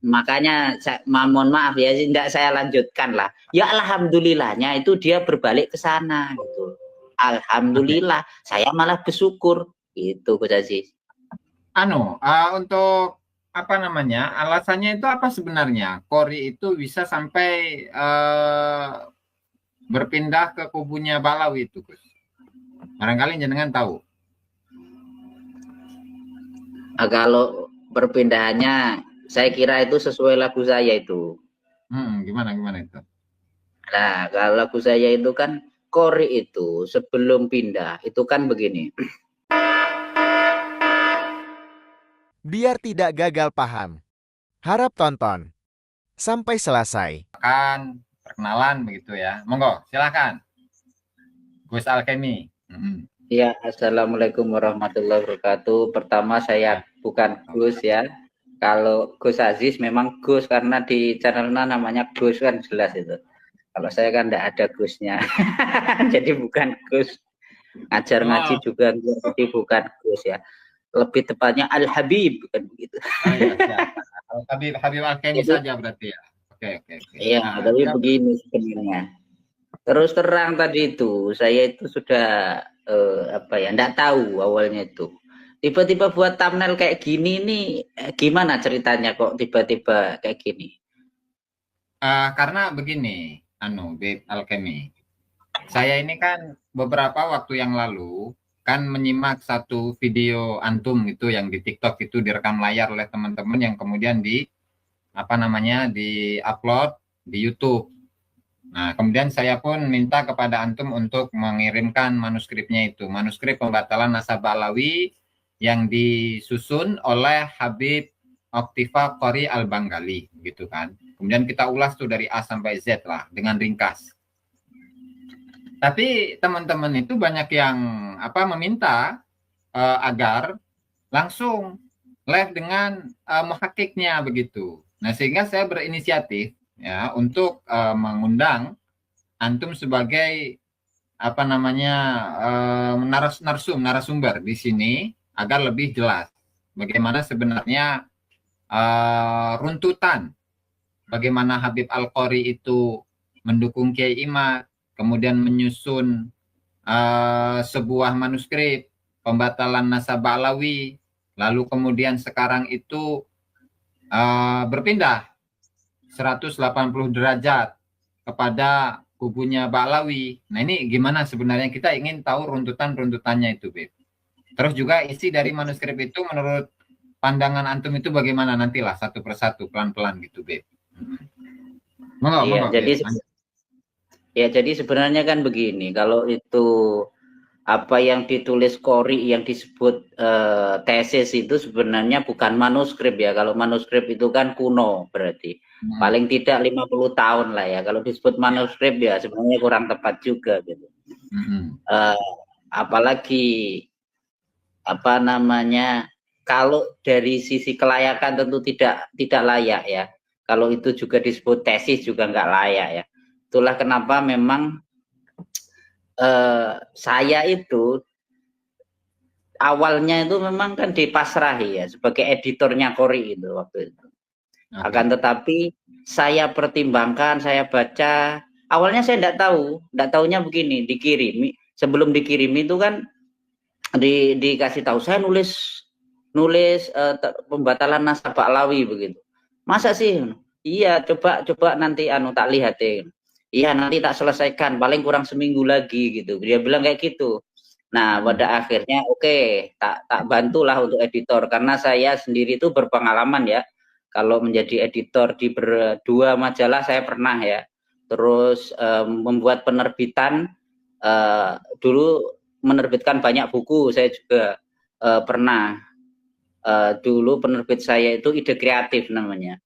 makanya mohon maaf ya, tidak saya lanjutkan lah. Ya alhamdulillahnya itu dia berbalik ke sana gitu. Oke. Alhamdulillah, saya malah bersyukur itu Gus Aziz. Untuk apa namanya, alasannya itu apa sebenarnya? Kori itu bisa sampai berpindah ke kubunya Balawi itu, Gus. Barangkali jenengan tahu. Kalau perpindahannya, saya kira itu sesuai lagu saya itu. Gimana gimana itu? Nah, kalau lagu saya itu kan Kori itu sebelum pindah itu kan begini. Biar tidak gagal paham, harap tonton sampai selesai. Kan perkenalan begitu ya. Monggo, silakan. Gus Alkemi. Ya, assalamualaikum warahmatullahi wabarakatuh. Pertama saya bukan Gus ya. Kalau Gus Aziz memang Gus karena di channelnya namanya Gus kan jelas itu. Kalau saya kan tidak ada Gusnya, jadi bukan Gus. Ngajar ngaji juga jadi bukan Gus ya. Lebih tepatnya Al Habib kan begitu. Oh iya, siap. Habib Alkemi saja berarti ya. Oke. Iya, tapi begini sebenarnya. Terus terang tadi itu, saya itu sudah enggak tahu awalnya itu. Tiba-tiba buat thumbnail kayak gini nih, gimana ceritanya kok tiba-tiba kayak gini? Karena begini, Bib Alkemi. Saya ini kan beberapa waktu yang lalu kan menyimak satu video antum itu yang di TikTok itu direkam layar oleh teman-teman yang kemudian di-upload di YouTube. Nah, kemudian saya pun minta kepada antum untuk mengirimkan manuskripnya itu, manuskrip pembatalan nasabah Alawi yang disusun oleh Habib Oktifa Qori Al-Banggali gitu kan. Kemudian kita ulas tuh dari A sampai Z lah dengan ringkas. Tapi teman-teman itu banyak yang meminta agar langsung live dengan muhakiknya begitu. Nah, sehingga saya berinisiatif ya untuk mengundang antum sebagai narasumber di sini agar lebih jelas bagaimana sebenarnya runtutan bagaimana Habib Al-Qori itu mendukung Kiai Imad, kemudian menyusun sebuah manuskrip pembatalan nasabah Alawi, lalu kemudian sekarang itu berpindah 180 derajat kepada kubunya Ba'lawi. Nah, ini gimana sebenarnya, kita ingin tahu runtutannya itu, Beb. Terus juga isi dari manuskrip itu menurut pandangan antum itu bagaimana, nantilah satu persatu pelan-pelan gitu, Beb. Iya, jadi sebenarnya kan begini, kalau itu apa yang ditulis Qori yang disebut tesis itu sebenarnya bukan manuskrip ya. Kalau manuskrip itu kan kuno berarti. Paling tidak 50 tahun lah ya. Kalau disebut manuskrip ya sebenarnya kurang tepat juga gitu. Apalagi kalau dari sisi kelayakan tentu tidak layak ya. Kalau itu juga disebut tesis juga nggak layak ya. Itulah kenapa memang saya itu awalnya itu memang kan dipasrahi ya sebagai editornya Qori itu waktu itu. Akan tetapi saya pertimbangkan, saya baca. Awalnya saya tidak tahunya begini, dikirimi. Sebelum dikirim itu kan dikasih tahu saya nulis pembatalan nasabah Alawi begitu. Masa sih? Iya, coba nanti tak lihatin. Iya, nanti tak selesaikan, paling kurang seminggu lagi gitu. Dia bilang kayak gitu. Nah, pada akhirnya tak bantulah untuk editor karena saya sendiri itu berpengalaman ya. Kalau menjadi editor di berdua majalah saya pernah ya. Terus membuat penerbitan dulu menerbitkan banyak buku saya juga pernah. Dulu penerbit saya itu Ide Kreatif namanya.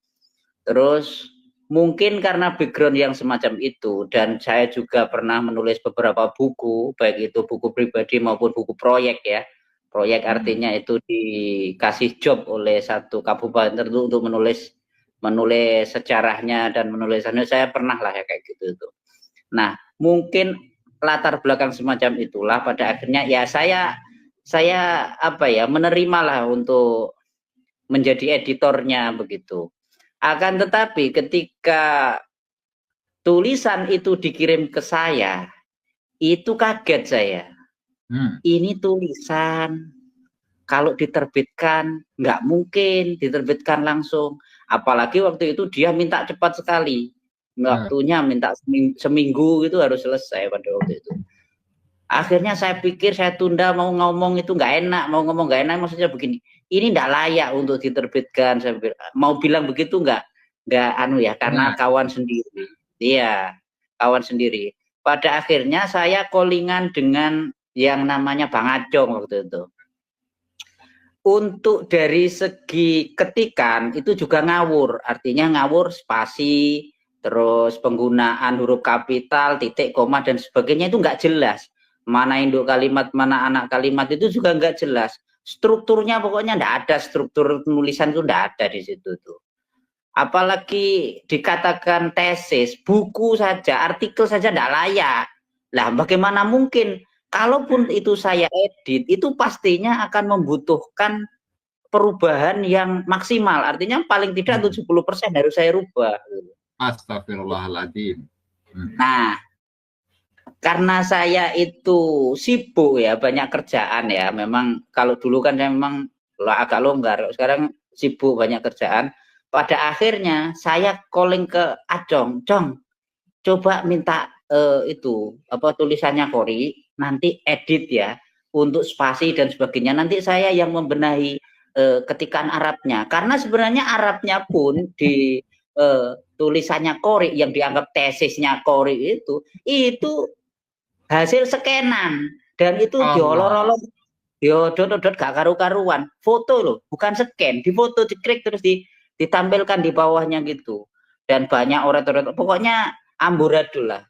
Terus mungkin karena background yang semacam itu dan saya juga pernah menulis beberapa buku, baik itu buku pribadi maupun buku proyek ya. Proyek artinya itu dikasih job oleh satu kabupaten tertentu untuk menulis sejarahnya dan menulisannya, saya pernah lah ya kayak gitu itu. Nah, mungkin latar belakang semacam itulah pada akhirnya ya saya menerimalah untuk menjadi editornya begitu. Akan tetapi ketika tulisan itu dikirim ke saya, itu kaget saya. Ini tulisan kalau diterbitkan nggak mungkin diterbitkan langsung. Apalagi waktu itu dia minta cepat sekali. Waktunya minta seminggu itu harus selesai pada waktu itu. Akhirnya saya pikir, saya tunda, mau ngomong itu nggak enak, mau ngomong nggak enak, maksudnya begini, ini nggak layak untuk diterbitkan. Saya mau bilang begitu nggak anu ya, karena kawan sendiri. Iya, kawan sendiri. Pada akhirnya saya callingan dengan yang namanya Bang Acong waktu itu. Untuk dari segi ketikan itu juga ngawur, artinya ngawur spasi, terus penggunaan huruf kapital, titik, koma, dan sebagainya itu nggak jelas. Mana induk kalimat, mana anak kalimat itu juga nggak jelas. Strukturnya pokoknya nggak ada, struktur penulisan itu nggak ada di situ tuh. Apalagi dikatakan tesis, buku saja, artikel saja nggak layak. Lah bagaimana mungkin? Kalaupun itu saya edit, itu pastinya akan membutuhkan perubahan yang maksimal. Artinya paling tidak 70% harus saya rubah. Astagfirullahaladzim. Nah, karena saya itu sibuk ya, banyak kerjaan ya. Memang kalau dulu kan saya memang agak longgar. Sekarang sibuk, banyak kerjaan. Pada akhirnya saya calling ke Acong, Cong, coba minta itu apa tulisannya Kori, nanti edit ya untuk spasi dan sebagainya. Nanti saya yang membenahi ketikan Arabnya, karena sebenarnya Arabnya pun di tulisannya Kori yang dianggap tesisnya Kori itu hasil scanan, dan itu diolor-olor, diodot-odot gak karu-karuan, foto loh, bukan scan, difoto, diklik terus ditampilkan di bawahnya gitu, dan banyak oret-oret, pokoknya amburadul lah.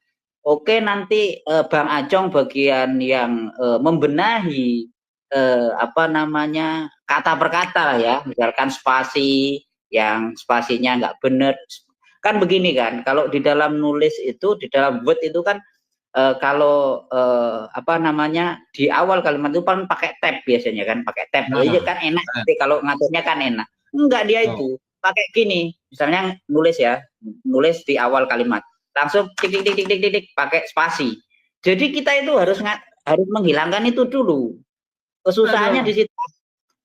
Oke, nanti Bang Acong bagian yang membenahi apa namanya kata per kata lah ya, misalkan spasi yang spasinya nggak benar. Kan begini kan, kalau di dalam nulis itu, di dalam Word itu kan kalau apa namanya di awal kalimat itu kan pakai tab biasanya kan, pakai tab. Iya kan enak, kalau ngaturnya kan enak. Enggak, dia itu pakai gini, misalnya nulis ya, nulis di awal kalimat langsung tik tik tik tik tik tik pakai spasi. Jadi kita itu harus menghilangkan itu dulu. Kesusahannya di situ.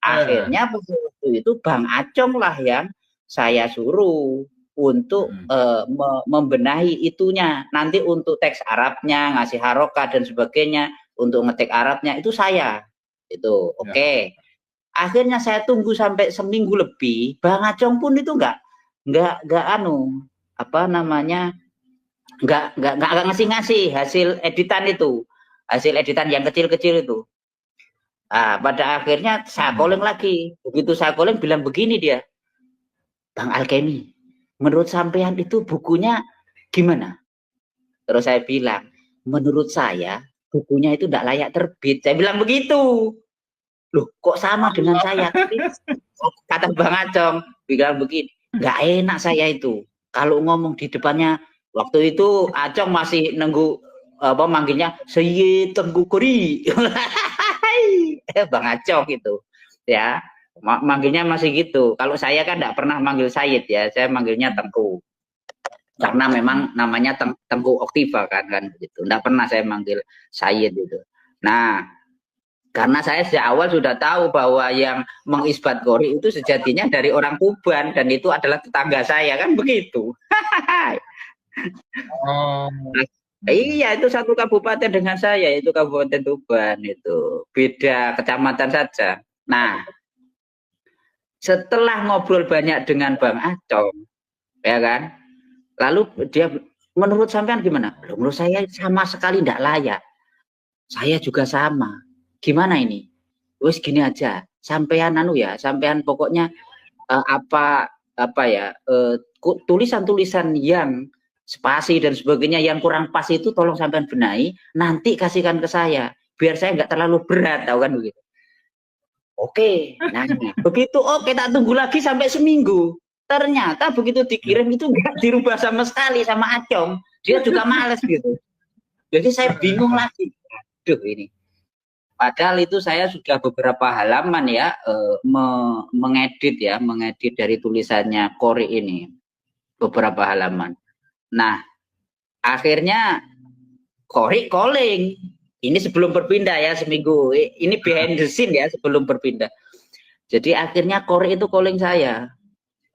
Akhirnya waktu itu Bang Acong lah yang saya suruh untuk membenahi itunya. Nanti untuk teks Arabnya, ngasih harokat dan sebagainya, untuk ngetik Arabnya itu saya. Itu oke. Akhirnya saya tunggu sampai seminggu lebih, Bang Acong pun itu enggak anu apa namanya nggak ngasih hasil editan itu, hasil editan yang kecil-kecil itu. Nah, pada akhirnya saya calling lagi. Begitu saya calling, bilang begini dia, Bang Alkemi, menurut sampean itu bukunya gimana? Terus saya bilang, menurut saya bukunya itu tidak layak terbit. Saya bilang begitu. Loh, kok sama dengan saya? Kata Bang Acong, bilang begini, nggak enak saya itu kalau ngomong di depannya. Waktu itu Acong masih nunggu apa manggilnya Sayyid Tengku Kori. Bang Acong itu ya, manggilnya masih gitu. Kalau saya kan enggak pernah manggil Sayyid ya, saya manggilnya Tengku. Karena memang namanya Tengku Oktiva kan begitu. Enggak pernah saya manggil Sayyid itu. Nah, karena saya sejak awal sudah tahu bahwa yang mengisbat Kori itu sejatinya dari orang Tuban, dan itu adalah tetangga saya kan begitu. Iya, itu satu kabupaten dengan saya, itu Kabupaten Tuban, itu beda kecamatan saja. Nah, setelah ngobrol banyak dengan Bang Acong, ya kan, lalu dia, menurut sampean gimana? Menurut saya sama sekali tidak layak. Saya juga sama. Gimana ini? Wes gini aja, sampean anu ya, sampean pokoknya apa ya, tulisan-tulisan yang spasi dan sebagainya yang kurang pas itu tolong sampean benahi, nanti kasihkan ke saya biar saya nggak terlalu berat, tahu kan begitu. Oke, nah begitu oke, tak tunggu lagi sampai seminggu. Ternyata begitu dikirim itu nggak dirubah sama sekali sama Acong, dia juga males gitu. Jadi saya bingung lagi, aduh ini. Padahal itu saya sudah beberapa halaman ya mengedit dari tulisannya Kori ini. beberapa halaman. Nah, akhirnya Kori calling. Ini sebelum berpindah ya seminggu. Ini behind the scene ya sebelum berpindah. Jadi akhirnya Kori itu calling saya.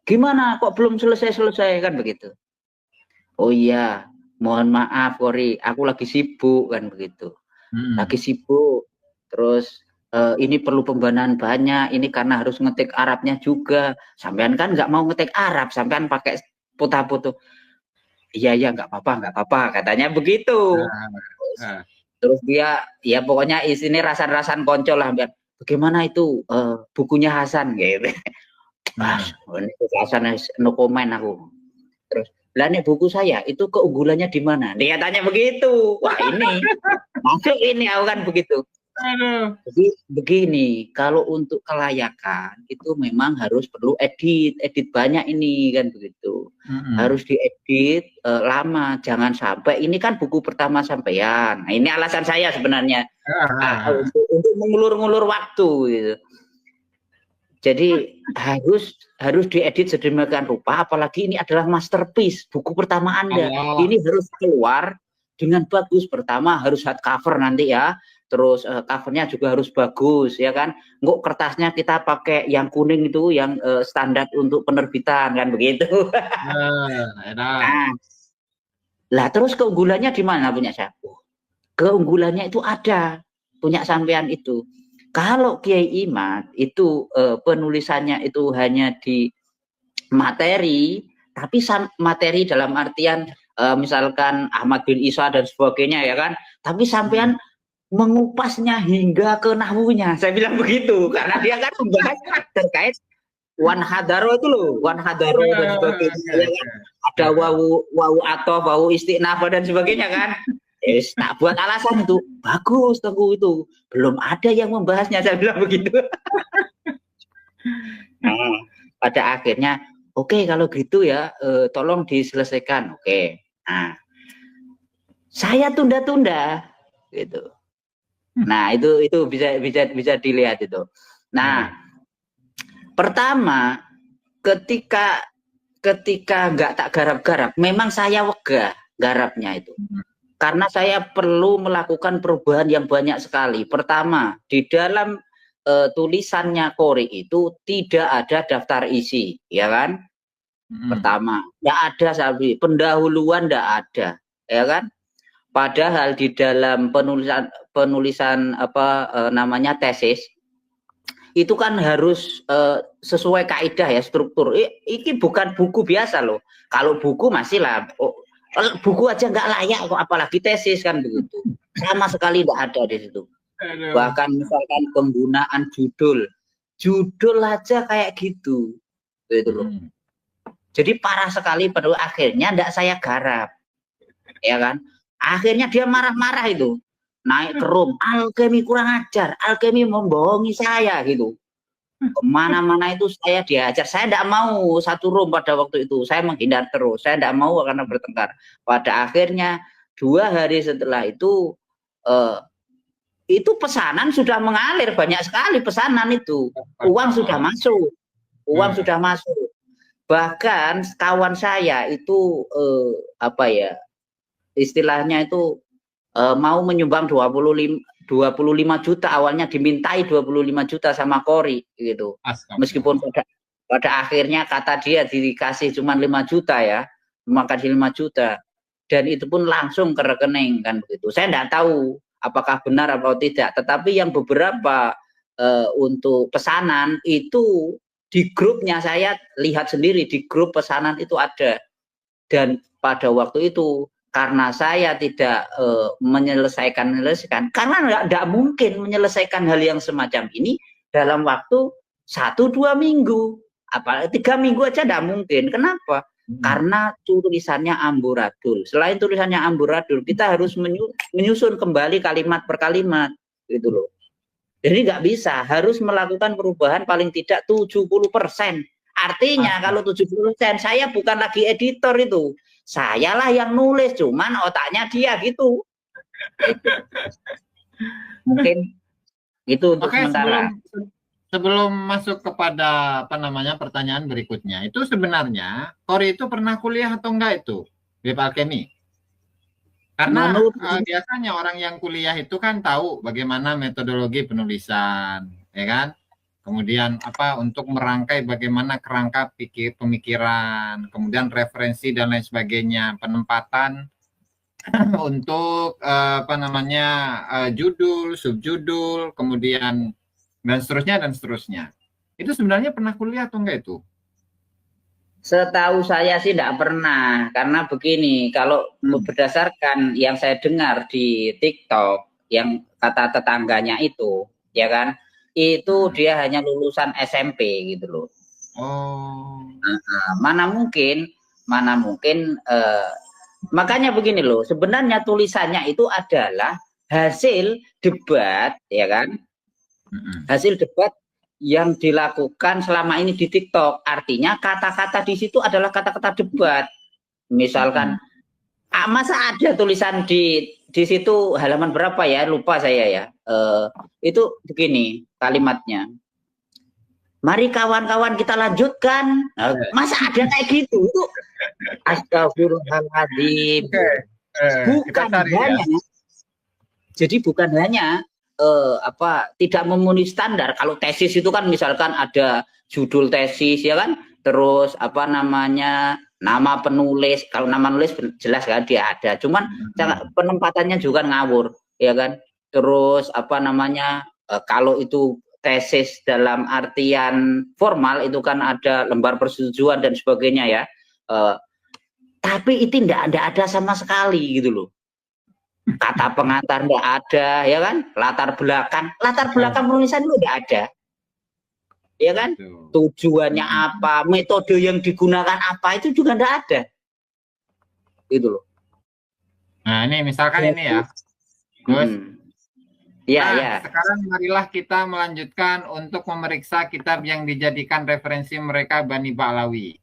Gimana kok belum selesai kan begitu. Oh iya, mohon maaf Kori, aku lagi sibuk kan begitu. Lagi sibuk. Terus ini perlu pembenahan banyak, ini karena harus ngetik Arabnya juga. Sampean kan nggak mau ngetik Arab, sampean pakai foto-foto. Iya nggak apa-apa katanya begitu. Terus dia ya pokoknya isinya rasan-rasan konco lah, biar bagaimana itu bukunya Hasan gitu. Ini Hasan no comment aku. Terus lah nih buku saya itu keunggulannya di mana? Dia tanya begitu. Wah ini masuk ini aku kan begitu. Jadi begini, kalau untuk kelayakan itu memang harus perlu edit banyak ini kan begitu. Harus diedit lama, jangan sampai ini kan buku pertama sampean. Nah, ini alasan saya sebenarnya untuk mengulur-ngulur waktu gitu. Jadi harus diedit sedemikian rupa, apalagi ini adalah masterpiece, buku pertama Anda. Ini harus keluar dengan bagus. Pertama harus hardcover nanti ya. Terus covernya juga harus bagus ya kan. Nggak kertasnya kita pakai yang kuning itu yang standar untuk penerbitan kan begitu. Lah terus keunggulannya di mana punya saya? Keunggulannya itu ada punya sampean itu. Kalau Kiai Imad itu penulisannya itu hanya di materi, tapi materi dalam artian misalkan Ahmad bin Isa dan sebagainya ya kan. Tapi sampean mengupasnya hingga ke nahwunya, saya bilang begitu, karena dia kan membahas terkait wan hadaro itu loh, wan hadaro dan sebagainya, ya kan? Ada wau atau wau istiqnaf dan sebagainya kan. Yes, tak buat alasan itu bagus Teguh itu belum ada yang membahasnya, saya bilang begitu. Nah, pada akhirnya oke, kalau gitu ya tolong diselesaikan. Oke. Nah, saya tunda-tunda gitu. Nah, itu bisa dilihat itu. Nah, pertama ketika nggak tak garap-garap, memang saya wegah garapnya itu. Karena saya perlu melakukan perubahan yang banyak sekali. Pertama, di dalam tulisannya Kori itu tidak ada daftar isi, ya kan? Pertama, nggak ada sabi, pendahuluan nggak ada, ya kan? Padahal di dalam penulisan apa namanya tesis itu kan harus sesuai kaidah ya, struktur. Ini bukan buku biasa loh. Kalau buku masih lah, buku aja nggak layak kok, apalagi tesis kan begitu. Sama sekali nggak ada di situ. Bahkan misalkan penggunaan judul aja kayak gitu loh. Jadi parah sekali, pada akhirnya nggak saya garap, ya kan? Akhirnya dia marah-marah itu, naik ke room, alkemi kurang ajar, alkemi membohongi saya gitu. Kemana-mana itu saya diajar, saya tidak mau satu room pada waktu itu, saya menghindar terus, saya tidak mau karena bertengkar. Pada akhirnya 2 hari setelah itu pesanan sudah mengalir, banyak sekali pesanan itu, uang sudah masuk. Bahkan kawan saya itu apa ya, istilahnya itu mau menyumbang 25 juta, awalnya dimintai 25 juta sama Kori gitu. Meskipun pada akhirnya kata dia dikasih cuma 5 juta ya, maka 5 juta, dan itu pun langsung ke rekening kan begitu. Saya tidak tahu apakah benar atau tidak, tetapi yang beberapa untuk pesanan itu di grupnya saya lihat sendiri, di grup pesanan itu ada. Dan pada waktu itu karena saya tidak menyelesaikan, karena nggak mungkin menyelesaikan hal yang semacam ini dalam waktu 1-2 minggu, apalagi 3 minggu aja nggak mungkin. Kenapa? Karena tulisannya amburadul. Selain tulisannya amburadul, kita harus menyusun kembali kalimat per kalimat gitu loh. Jadi nggak bisa, harus melakukan perubahan paling tidak 70%. Artinya kalau 70%, saya bukan lagi editor itu. Sayalah yang nulis, cuman otaknya dia gitu. Mungkin itu untuk sementara. sebelum masuk kepada apa namanya pertanyaan berikutnya, itu sebenarnya Kori itu pernah kuliah atau enggak itu Habib Alkemi? Karena Menurut biasanya orang yang kuliah itu kan tahu bagaimana metodologi penulisan, ya kan? Kemudian apa untuk merangkai bagaimana kerangka pemikiran, kemudian referensi dan lain sebagainya, penempatan untuk apa namanya judul, subjudul, kemudian dan seterusnya dan seterusnya. Itu sebenarnya pernah kuliah atau enggak itu? Setahu saya sih tidak pernah, karena begini, kalau berdasarkan yang saya dengar di TikTok, yang kata tetangganya itu, ya kan, itu dia hanya lulusan SMP gitu loh. Oh. Mana mungkin, makanya begini loh, sebenarnya tulisannya itu adalah hasil debat, ya kan, hasil debat yang dilakukan selama ini di TikTok. Artinya kata-kata di situ adalah kata-kata debat. Misalkan, masa ada tulisan di situ halaman berapa ya? Lupa saya ya. Itu begini kalimatnya. Mari kawan-kawan kita lanjutkan. Masa ada kayak gitu? Itu astagfirullahaladzim. Bukan hanya. Ya. Jadi bukan hanya tidak memenuhi standar. Kalau tesis itu kan misalkan ada judul tesis ya kan, terus apa namanya nama penulis. Kalau nama penulis jelas kan dia ada, cuman penempatannya juga ngawur ya kan. Terus apa namanya kalau itu tesis dalam artian formal itu kan ada lembar persetujuan dan sebagainya ya. Tapi itu tidak ada sama sekali gitu loh. Kata pengantar enggak ada ya kan, latar belakang penulisan itu enggak ada ya kan, tujuannya apa, metode yang digunakan apa, itu juga enggak ada itu loh. Nah ini misalkan ini ya Gus. Ya. Sekarang marilah kita melanjutkan untuk memeriksa kitab yang dijadikan referensi mereka Bani Ba'lawi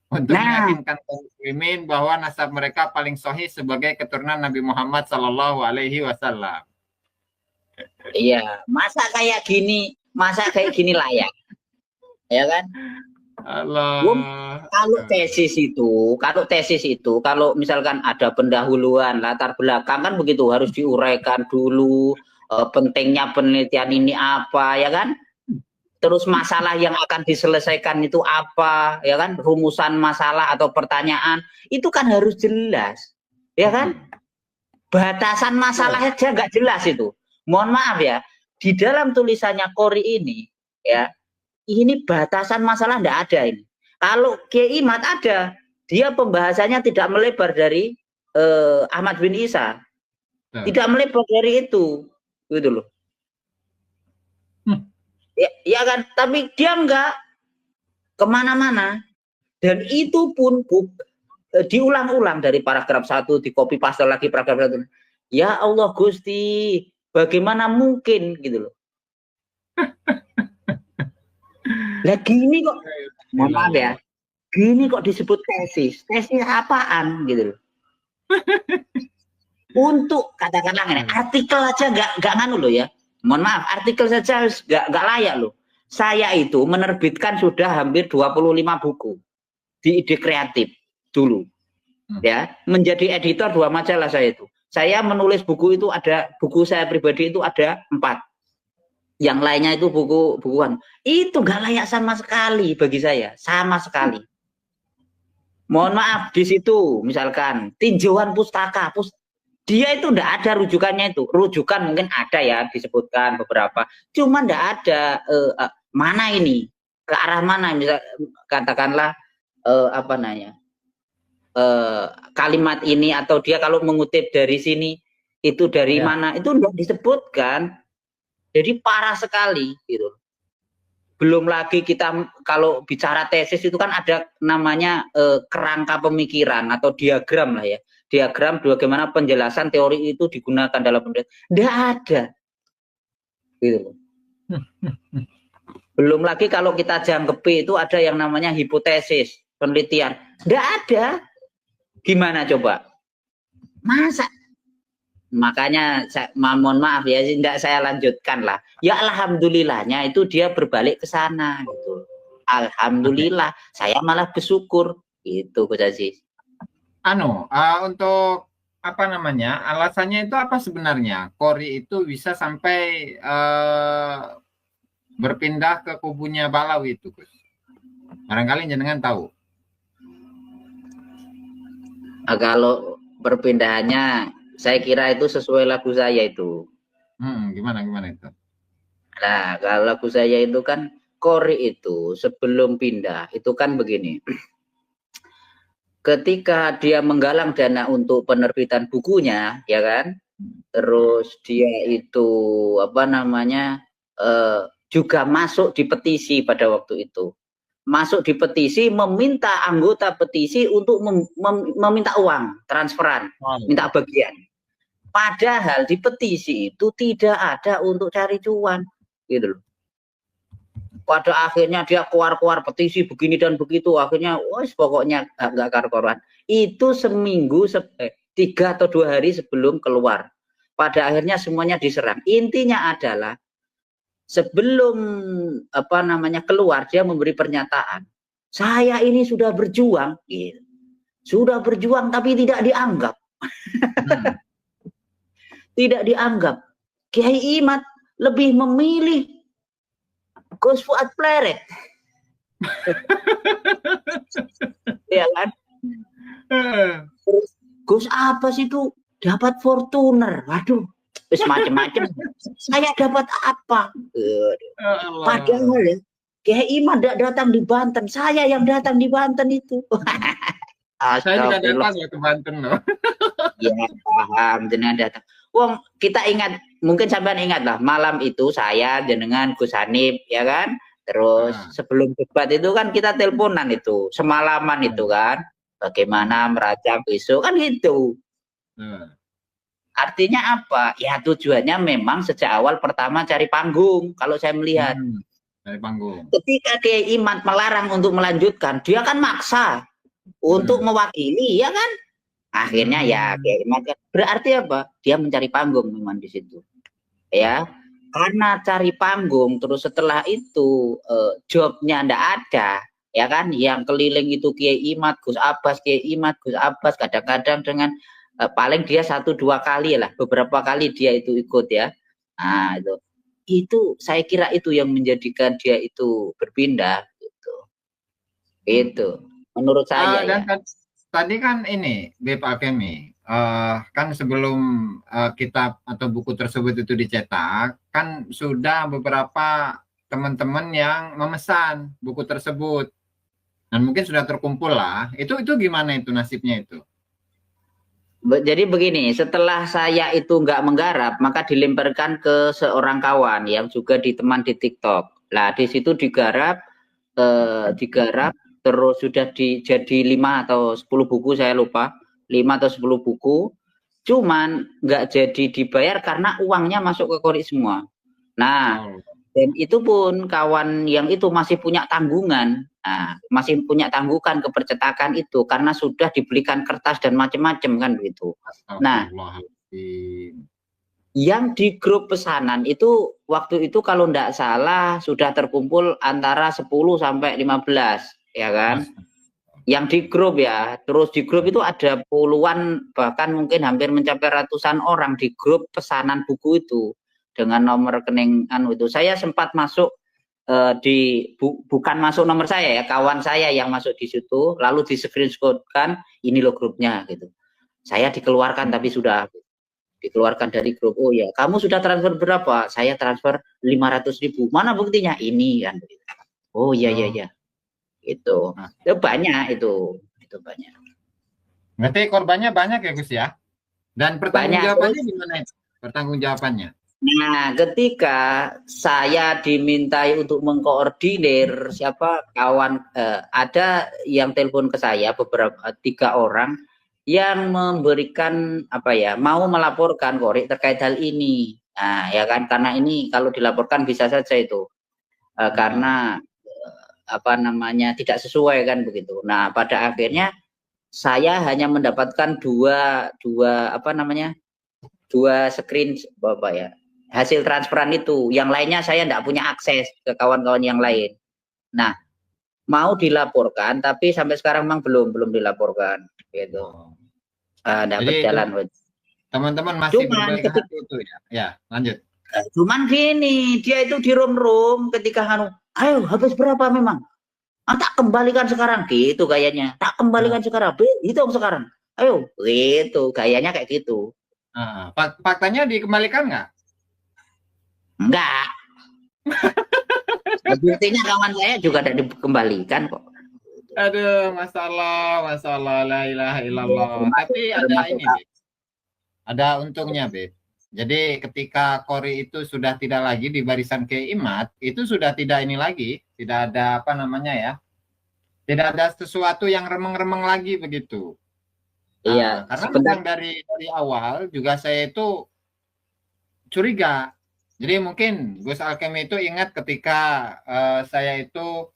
untuk meyakinkan kaum muslimin bahwa nasab mereka paling sahih sebagai keturunan Nabi Muhammad Sallallahu Alaihi Wasallam. Iya, masa kayak gini layak, ya kan? Allah. Kalau tesis itu, kalau misalkan ada pendahuluan, latar belakang kan begitu, harus diuraikan dulu pentingnya penelitian ini apa, ya kan? Terus masalah yang akan diselesaikan itu apa, ya kan? Rumusan masalah atau pertanyaan itu kan harus jelas, ya kan? Batasan masalah aja nggak jelas itu. Mohon maaf ya, di dalam tulisannya Kori ini, ya, ini batasan masalah nggak ada ini. Kalau Kiai Imad ada, dia pembahasannya tidak melebar dari Ahmad bin Isa, tidak melebar dari itu, gitu loh. Ya kan, tapi dia enggak kemana-mana, dan itu pun diulang-ulang dari paragraf 1 di copy paste lagi paragraf 1. Ya Allah Gusti, bagaimana mungkin gitu loh. Lah gini kok, mohon maaf ya, gini kok disebut tesis apaan gitu loh. Untuk katakanlah ini artikel aja nggak nganu loh ya. Mohon maaf, artikel saja nggak layak loh. Saya itu menerbitkan sudah hampir 25 buku di Ide Kreatif dulu. Ya, menjadi editor 2 majalah saya itu. Saya menulis buku itu ada, buku saya pribadi itu ada 4. Yang lainnya itu bukuan. Itu nggak layak sama sekali bagi saya, sama sekali. Mohon maaf, di situ misalkan tinjauan pustaka, dia itu enggak ada rujukannya itu. Rujukan mungkin ada ya, disebutkan beberapa. Cuma enggak ada mana ini, ke arah mana, misal katakanlah apa namanya, kalimat ini atau dia kalau mengutip dari sini itu dari mana, itu enggak disebutkan. Jadi parah sekali gitu. Belum lagi kita kalau bicara tesis itu kan ada namanya kerangka pemikiran atau diagram lah ya. Diagram bagaimana penjelasan teori itu digunakan dalam penelitian. Tidak ada. Gitu. Belum lagi kalau kita jangkepi itu ada yang namanya hipotesis, penelitian. Tidak ada. Gimana coba? Masa makanya mohon maaf ya, tidak saya lanjutkan lah. Ya alhamdulillahnya itu dia berbalik ke sana gitu. Alhamdulillah, saya malah bersyukur itu Gus Aziz. Untuk apa namanya, alasannya itu apa sebenarnya? Kori itu bisa sampai berpindah ke kubunya Balawi itu, Gus. Barangkali jenengan tahu. Kalau perpindahannya, saya kira itu sesuai lagu saya itu. Gimana itu? Nah, kalau lagu saya itu kan Kori itu sebelum pindah itu kan begini. Ketika dia menggalang dana untuk penerbitan bukunya, ya kan? Terus dia itu apa namanya juga masuk di petisi pada waktu itu. Masuk di petisi meminta anggota petisi untuk meminta uang transferan, minta bagian. Padahal di petisi itu tidak ada untuk cari cuan, gitu loh. Pada akhirnya dia keluar petisi begini dan begitu, akhirnya wes pokoknya nggak karuan. Itu seminggu 3 atau 2 hari sebelum keluar. Pada akhirnya semuanya diserang. Intinya adalah sebelum apa namanya keluar, dia memberi pernyataan, saya ini sudah berjuang, gitu. Sudah berjuang tapi tidak dianggap. Tidak dianggap. Kiai Imad lebih memilih Gus Fuad Pleret. Ya kan? Terus Gus apa sih itu? Dapat Fortuner. Waduh, wis macam-macam. Saya dapat apa? Padahal ya, Kiai Imad tidak datang di Banten. Saya yang datang di Banten itu. Saya juga datang ya ke Banten loh. Ya, paham jenengan datang. Wong, kita ingat, mungkin sampean ingat lah, malam itu saya jenengan Gus Hanif, ya kan? Terus sebelum debat itu kan kita teleponan itu, semalaman itu kan. Bagaimana merancang besok kan gitu. Artinya apa? Ya tujuannya memang sejak awal pertama cari panggung, kalau saya melihat. Cari panggung. Ketika Kiai Imad melarang untuk melanjutkan, dia kan maksa untuk mewakili, ya kan? Akhirnya ya Kiai Imad berarti apa? Dia mencari panggung memang di situ. Ya, karena cari panggung, terus setelah itu jobnya ndak ada, ya kan? Yang keliling itu Kiai Imad, Gus Abbas, Kiai Imad, Gus Abbas, kadang-kadang dengan paling dia 1-2 kali lah, beberapa kali dia itu ikut ya. Nah, itu saya kira itu yang menjadikan dia itu berpindah gitu. Itu menurut saya ya. Tadi kan ini Beb Alkemi, kan sebelum kitab atau buku tersebut itu dicetak, kan sudah beberapa teman-teman yang memesan buku tersebut, dan mungkin sudah terkumpul lah. Itu gimana itu nasibnya itu? Jadi begini, setelah saya itu nggak menggarap, maka dilemparkan ke seorang kawan yang juga diteman di TikTok. Lah di situ digarap, terus sudah jadi 5 atau 10 buku, saya lupa, 5 atau 10 buku. Cuman nggak jadi dibayar karena uangnya masuk ke Kori semua. Nah, dan itu pun kawan yang itu masih punya tanggungan. Nah, masih punya tanggungan ke percetakan itu karena sudah dibelikan kertas dan macam-macam kan begitu. Nah, yang di grup pesanan itu waktu itu kalau tidak salah sudah terkumpul antara 10 sampai 15, ya kan? Yang di grup ya. Terus di grup itu ada puluhan, bahkan mungkin hampir mencapai ratusan orang di grup pesanan buku itu dengan nomor rekening itu. Saya sempat masuk bukan masuk nomor saya ya, kawan saya yang masuk di situ, lalu di screenshotkan, ini loh grupnya gitu. Saya dikeluarkan tapi sudah dikeluarkan dari grup. Oh ya, kamu sudah transfer berapa? Saya transfer 500.000. Mana buktinya? Ini kan. Oh iya iya. Itu banyak itu banyak. Berarti korbannya banyak ya Gus ya? Dan pertanggungjawabannya gimana itu? Pertanggungjawabannya? Nah, ketika saya dimintai untuk mengkoordinir siapa kawan, ada yang telepon ke saya beberapa 3 orang yang memberikan apa ya, mau melaporkan Kori terkait hal ini. Nah, ya kan, karena ini kalau dilaporkan bisa saja itu karena apa namanya tidak sesuai kan begitu. Nah, pada akhirnya saya hanya mendapatkan dua apa namanya dua screen Bapak ya. Hasil transferan itu, yang lainnya saya enggak punya akses ke kawan-kawan yang lain. Nah, mau dilaporkan tapi sampai sekarang memang belum dilaporkan gitu. Enggak Jadi itu berjalan. teman-teman masih Cuman berbaik hati itu ya. Ya, lanjut. Cuman gini, dia itu di room ketika ayo habis berapa memang? Tak kembalikan sekarang gitu gayanya. Tak kembalikan sekarang. Hitung sekarang. Ayo, gitu gayanya kayak gitu. Faktanya dikembalikan nggak? Enggak. Buktinya kawan saya juga tidak dikembalikan kok. Aduh, masalah, la ilaha illallah. Tapi ada ini, Beb. Ada untungnya, Beb. Jadi ketika Kori itu sudah tidak lagi di barisan Kiai Imad, itu sudah tidak ini lagi, tidak ada apa namanya ya, tidak ada sesuatu yang remeng-remeng lagi begitu. Iya. Karena memang dari awal juga saya itu curiga. Jadi mungkin Gus Alkemi itu ingat ketika saya itu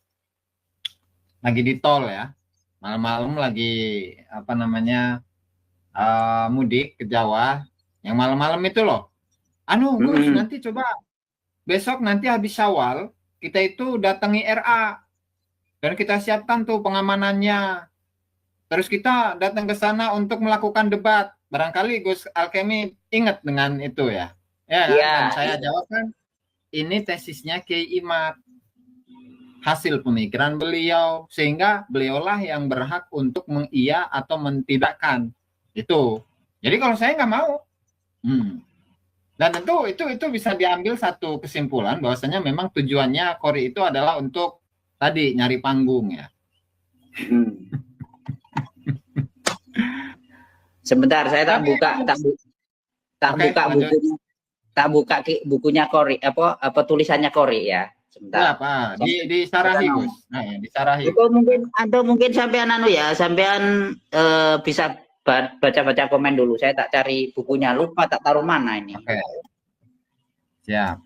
lagi di tol ya, malam-malam lagi apa namanya mudik ke Jawa, yang malam-malam itu loh. Gus, nanti coba besok nanti habis Syawal kita itu datangi RA dan kita siapkan tuh pengamanannya. Terus kita datang ke sana untuk melakukan debat. Barangkali Gus Alkemi ingat dengan itu ya. Ya, dan saya jawab kan, ini tesisnya Kiai Imad. Hasil pemikiran beliau, sehingga beliaulah yang berhak untuk mengiya atau mentidakkan. Itu. Jadi kalau saya nggak mau. Dan tentu itu bisa diambil satu kesimpulan bahwasanya memang tujuannya Kori itu adalah untuk tadi nyari panggung ya. Sebentar, saya tak buka bukunya Kori, apa tulisannya Kori ya. Sebentar. Ya, Pak. Disarahi, Gus. Nah, ya, disarahi. Itu mungkin sampean sampean bisa baca-baca komen dulu. Saya tak cari bukunya, lupa tak taruh mana ini. Oke. Siap.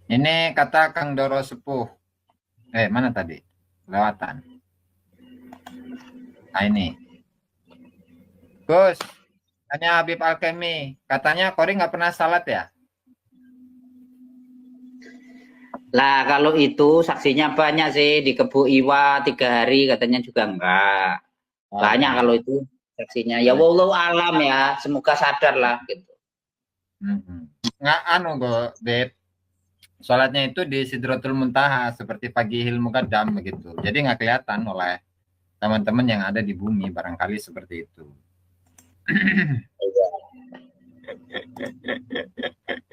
Ini kata Kang Doro Sepuh. Mana tadi? Lewatan. Nah, ini. Gus, tanya Habib Alkemi. Katanya Kori nggak pernah salat ya? Lah kalau itu saksinya banyak sih, di Kebu Iwa 3 hari katanya juga enggak. Banyak kalau itu saksinya. Ya wallahu alam ya, semoga sadar lah gitu. Nggak Beb. Sholatnya itu di Sidratul Muntaha seperti pagi Hilmu Qadam begitu. Jadi nggak kelihatan oleh teman-teman yang ada di bumi, barangkali seperti itu.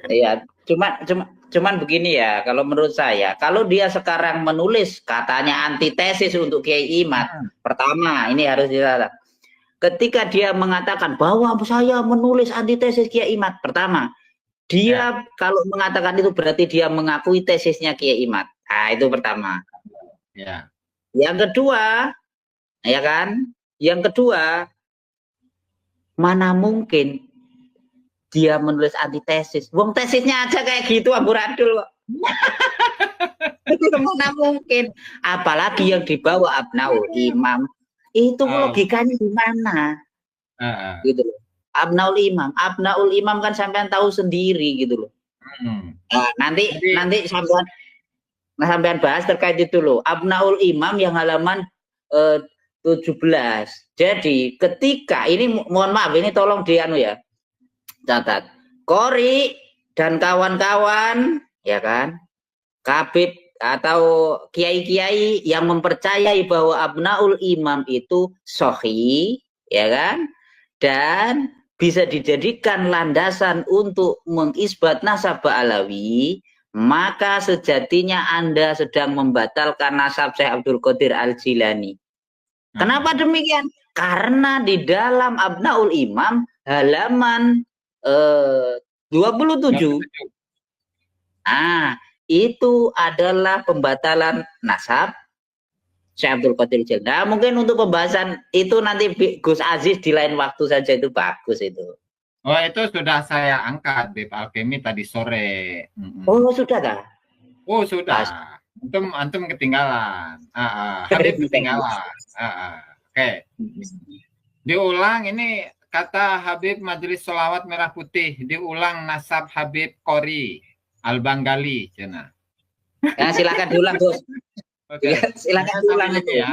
Iya, cuman begini ya, kalau menurut saya, kalau dia sekarang menulis katanya antitesis untuk Kiai Imad, pertama ini harus dicatat. Ketika dia mengatakan bahwa saya menulis antitesis Kiai Imad, pertama, dia kalau mengatakan itu berarti dia mengakui tesisnya Kiai Imad. Nah, itu pertama. Ya. Yang kedua, ya kan? Yang kedua, mana mungkin dia menulis antitesis. Wong tesisnya aja kayak gitu amburadul kok. Itu mana mungkin. Apalagi yang dibawa Abnaul Imam. Itu logikanya di mana? Gitu loh. Abnaul Imam kan sampean tahu sendiri gitu loh. Nah, nanti sampean bahas terkait itu loh. Abnaul Imam yang halaman 17. Jadi ketika ini mohon maaf ini tolong ya. Catat. Kori dan kawan-kawan ya kan, kabit atau kiai-kiai yang mempercayai bahwa Abnaul Imam itu sahih ya kan, dan bisa dijadikan landasan untuk mengisbat nasab Ba'alawi, maka sejatinya Anda sedang membatalkan nasab Syekh Abdul Qadir Al-Jilani. Kenapa demikian? Karena di dalam Abnaul Imam halaman 27. Itu adalah pembatalan nasab Syekh Abdul Qadir Jilani. Nah, mungkin untuk pembahasan itu nanti Gus Aziz di lain waktu saja, itu bagus itu. Oh, itu sudah saya angkat Beb Alkemi tadi sore. Oh, sudah kah? Oh, sudah. Antum ketinggalan. Habib ketinggalan. Oke. Diulang ini kata Habib Majelis Sholawat Merah Putih diulang nasab Habib Qori Al-Banggali, cina. Ya, silakan diulang, Bos. Oke. Silakan Saya diulang sambil itu. ini ya.